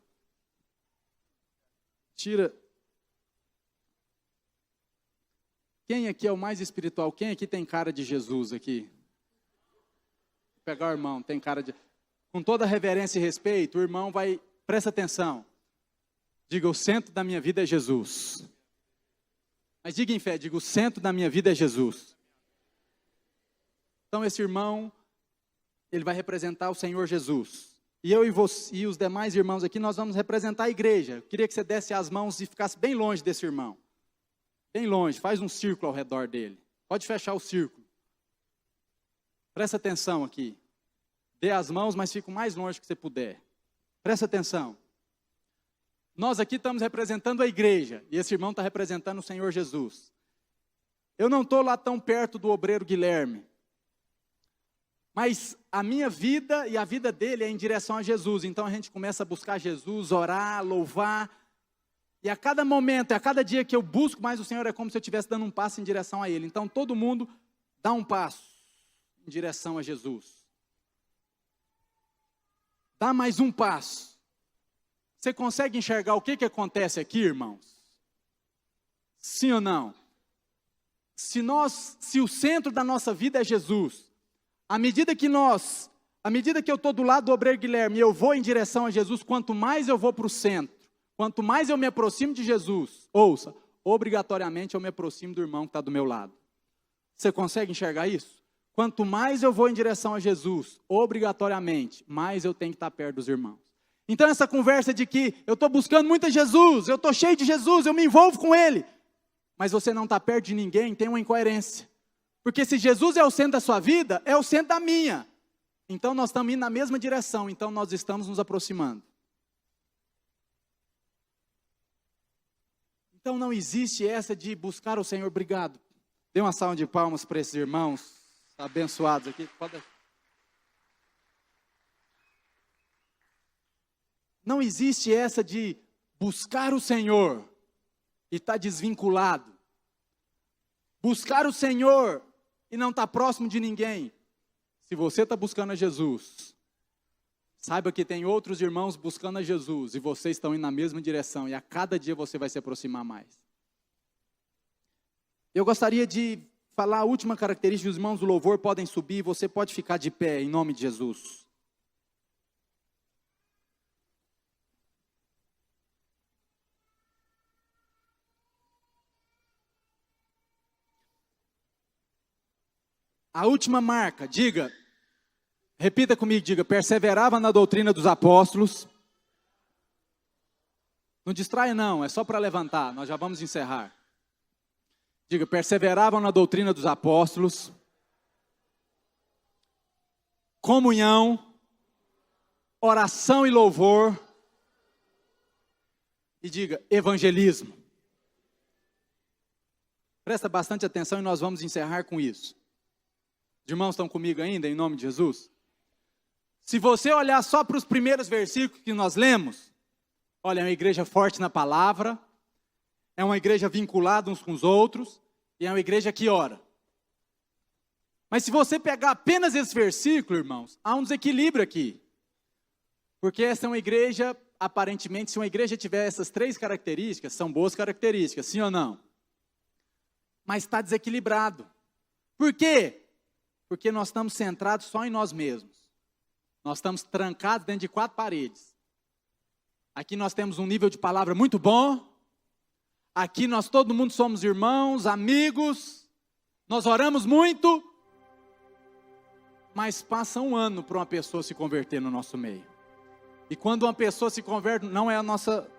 Tira. Quem aqui é o mais espiritual? Quem aqui tem cara de Jesus aqui? Vou pegar o irmão, tem cara de... Com toda reverência e respeito, o irmão vai... Presta atenção. Diga, o centro da minha vida é Jesus. Mas diga em fé, diga, o centro da minha vida é Jesus. Então esse irmão, ele vai representar o Senhor Jesus. E eu e você, e os demais irmãos aqui, nós vamos representar a igreja. Eu queria que você desse as mãos e ficasse bem longe desse irmão. Bem longe, faz um círculo ao redor dele. Pode fechar o círculo. Presta atenção aqui. Dê as mãos, mas fique o mais longe que você puder. Presta atenção. Nós aqui estamos representando a igreja, e esse irmão está representando o Senhor Jesus. Eu não estou lá tão perto do obreiro Guilherme, mas a minha vida e a vida dele é em direção a Jesus. Então a gente começa a buscar Jesus, orar, louvar. E a cada momento, a cada dia que eu busco mais o Senhor, é como se eu estivesse dando um passo em direção a Ele. Então todo mundo dá um passo em direção a Jesus. Dá mais um passo. Você consegue enxergar o que acontece aqui, irmãos? Sim ou não? Se o centro da nossa vida é Jesus, à medida que eu estou do lado do obreiro Guilherme e eu vou em direção a Jesus, quanto mais eu vou para o centro, quanto mais eu me aproximo de Jesus, ouça, obrigatoriamente eu me aproximo do irmão que está do meu lado. Você consegue enxergar isso? Quanto mais eu vou em direção a Jesus, obrigatoriamente, mais eu tenho que estar perto dos irmãos. Então essa conversa de que eu estou buscando muito Jesus, eu estou cheio de Jesus, eu me envolvo com Ele, mas você não está perto de ninguém, tem uma incoerência. Porque se Jesus é o centro da sua vida, é o centro da minha. Então nós estamos indo na mesma direção, então nós estamos nos aproximando. Então não existe essa de buscar o Senhor. Obrigado. Dê uma salva de palmas para esses irmãos abençoados aqui. Não existe essa de buscar o Senhor e estar desvinculado. Buscar o Senhor e não estar próximo de ninguém. Se você está buscando a Jesus, Saiba que tem outros irmãos buscando a Jesus e vocês estão indo na mesma direção e a cada dia você vai se aproximar mais. Eu gostaria de falar a última característica. Os irmãos do louvor podem subir, você pode ficar de pé em nome de Jesus. A última marca, diga, repita comigo, diga, perseverava na doutrina dos apóstolos. Não distraia não, é só para levantar, nós já vamos encerrar. Diga, perseveravam na doutrina dos apóstolos, comunhão, oração e louvor, e diga, evangelismo. Presta bastante atenção e nós vamos encerrar com isso. Os irmãos estão comigo ainda, em nome de Jesus? Se você olhar só para os primeiros versículos que nós lemos, olha, é uma igreja forte na palavra, é uma igreja vinculada uns com os outros, e é uma igreja que ora. Mas se você pegar apenas esse versículo, irmãos, há um desequilíbrio aqui. Porque essa é uma igreja, aparentemente, se uma igreja tiver essas 3 características, são boas características, sim ou não? Mas está desequilibrado. Por quê? Porque nós estamos centrados só em nós mesmos. Nós estamos trancados dentro de 4 paredes. Aqui nós temos um nível de palavra muito bom. Aqui nós todo mundo somos irmãos, amigos. Nós oramos muito. Mas passa um ano para uma pessoa se converter no nosso meio. E quando uma pessoa se converte, não é a nossa,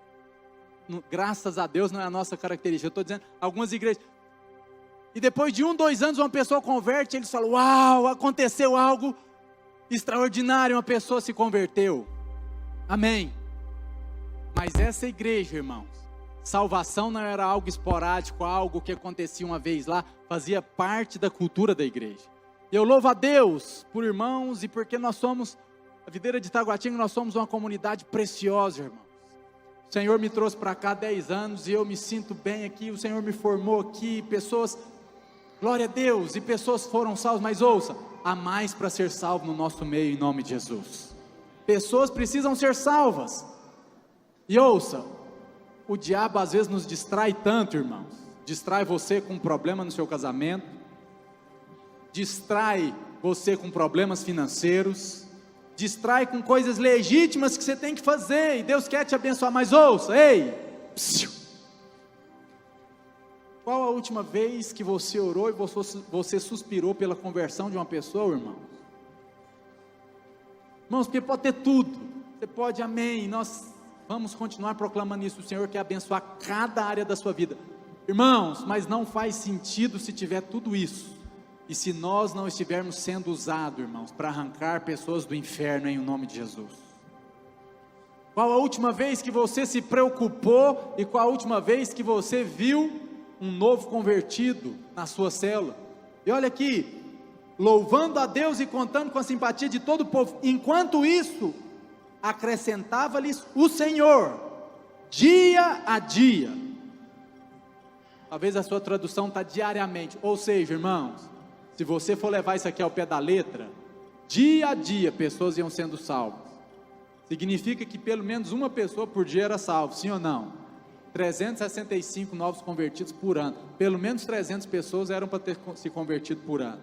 graças a Deus, não é a nossa característica. Eu estou dizendo, algumas igrejas... E depois de 1, 2 anos uma pessoa converte, eles falam, uau, aconteceu algo extraordinário, uma pessoa se converteu. Amém. Mas essa igreja, irmãos, salvação não era algo esporádico, algo que acontecia uma vez lá, fazia parte da cultura da igreja. E eu louvo a Deus por irmãos e porque nós somos, a Videira de Taguatinga, nós somos uma comunidade preciosa, irmãos. O Senhor me trouxe para cá há 10 anos e eu me sinto bem aqui, o Senhor me formou aqui, pessoas... Glória a Deus, e pessoas foram salvas, mas ouça, há mais para ser salvo no nosso meio, em nome de Jesus. Pessoas precisam ser salvas. E ouça, o diabo às vezes nos distrai tanto, irmãos. Distrai você com um problema no seu casamento, distrai você com problemas financeiros, distrai com coisas legítimas que você tem que fazer, e Deus quer te abençoar, mas ouça, ei, psiu. Qual a última vez que você orou e você suspirou pela conversão de uma pessoa, irmão? Irmãos, porque pode ter tudo, você pode, amém, nós vamos continuar proclamando isso, o Senhor quer abençoar cada área da sua vida, irmãos, mas não faz sentido se tiver tudo isso, e se nós não estivermos sendo usados, irmãos, para arrancar pessoas do inferno, em nome de Jesus. Qual a última vez que você se preocupou, e qual a última vez que você viu um novo convertido na sua célula? E olha aqui, louvando a Deus e contando com a simpatia de todo o povo, enquanto isso, acrescentava-lhes o Senhor, dia a dia. Talvez a sua tradução está diariamente, ou seja, irmãos, se você for levar isso aqui ao pé da letra, dia a dia pessoas iam sendo salvas. Significa que pelo menos uma pessoa por dia era salva, sim ou não? 365 novos convertidos por ano, pelo menos 300 pessoas eram para ter se convertido por ano.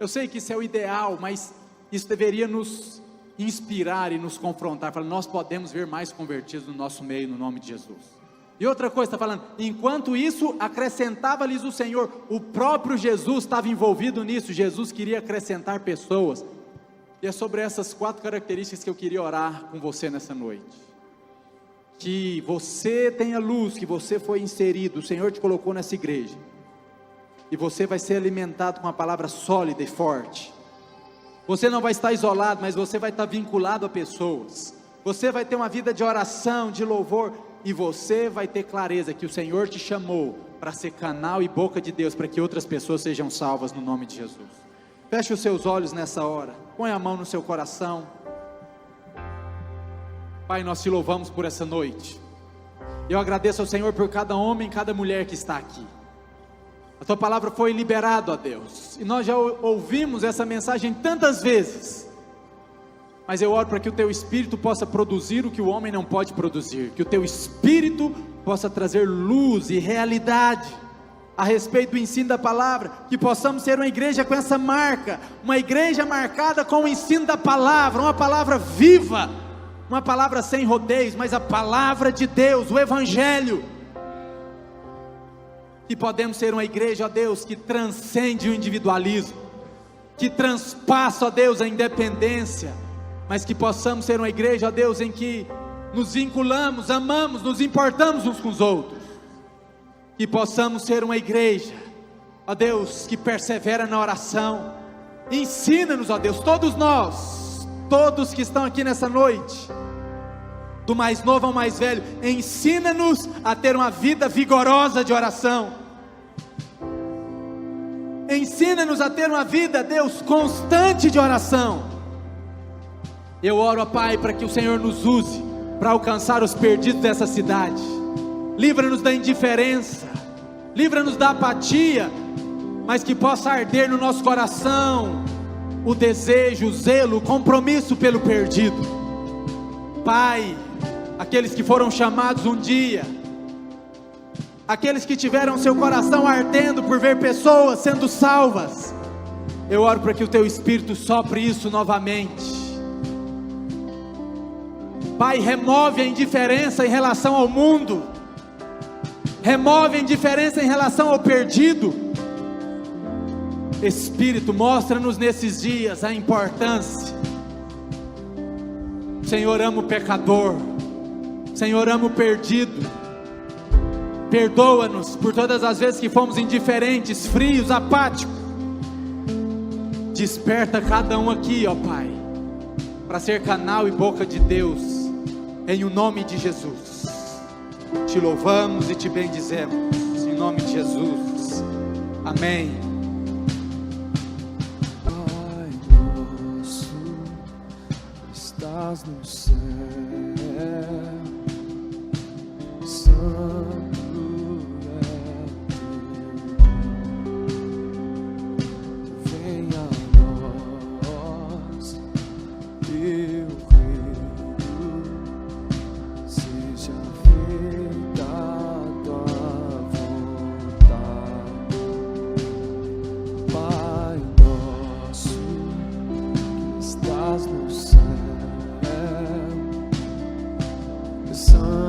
Eu sei que isso é o ideal, mas isso deveria nos inspirar e nos confrontar, falando, nós podemos ver mais convertidos no nosso meio, no nome de Jesus. E outra coisa, está falando, enquanto isso, acrescentava-lhes o Senhor, o próprio Jesus estava envolvido nisso, Jesus queria acrescentar pessoas, e é sobre essas 4 características que eu queria orar com você nessa noite. Que você tenha luz, que você foi inserido, o Senhor te colocou nessa igreja, e você vai ser alimentado com uma palavra sólida e forte. Você não vai estar isolado, mas você vai estar vinculado a pessoas, você vai ter uma vida de oração, de louvor, e você vai ter clareza que o Senhor te chamou para ser canal e boca de Deus, para que outras pessoas sejam salvas no nome de Jesus. Feche os seus olhos nessa hora, põe a mão no seu coração. Pai, nós te louvamos por essa noite. Eu agradeço ao Senhor por cada homem, cada mulher que está aqui. A tua palavra foi liberada, ó Deus, e nós já ouvimos essa mensagem tantas vezes, Mas eu oro para que o Teu Espírito possa produzir o que o homem não pode produzir, que o Teu Espírito possa trazer luz e realidade a respeito do ensino da palavra, que possamos ser uma igreja com essa marca, uma igreja marcada com o ensino da palavra, uma palavra viva, uma palavra sem rodeios, mas a palavra de Deus, o Evangelho. Que podemos ser uma igreja, ó Deus, que transcende o individualismo, que transpassa, ó Deus, a independência, mas que possamos ser uma igreja, ó Deus, em que nos vinculamos, amamos, nos importamos uns com os outros. Que possamos ser uma igreja, ó Deus, que persevera na oração. Ensina-nos, ó Deus, todos nós, todos que estão aqui nessa noite, do mais novo ao mais velho, ensina-nos a ter uma vida vigorosa de oração. Ensina-nos a ter uma vida, Deus, constante de oração. Eu oro, ó Pai, para que o Senhor nos use para alcançar os perdidos dessa cidade. Livra-nos da indiferença, livra-nos da apatia, mas que possa arder no nosso coração o desejo, o zelo, o compromisso pelo perdido. Pai, aqueles que foram chamados um dia, aqueles que tiveram seu coração ardendo por ver pessoas sendo salvas, eu oro para que o Teu Espírito sopre isso novamente. Pai, remove a indiferença em relação ao mundo, remove a indiferença em relação ao perdido. Espírito, mostra-nos nesses dias a importância. Senhor, ama o pecador, Senhor, ama o perdido. Perdoa-nos por todas as vezes que fomos indiferentes, frios, apáticos. Desperta cada um aqui, ó Pai, para ser canal e boca de Deus, em o nome de Jesus. Te louvamos e te bendizemos, em nome de Jesus, amém. Pai nosso, estás no céu, santo é teu, venha a nós, teu reino, seja feita a tua vontade. Pai nosso, que estás no céu, santo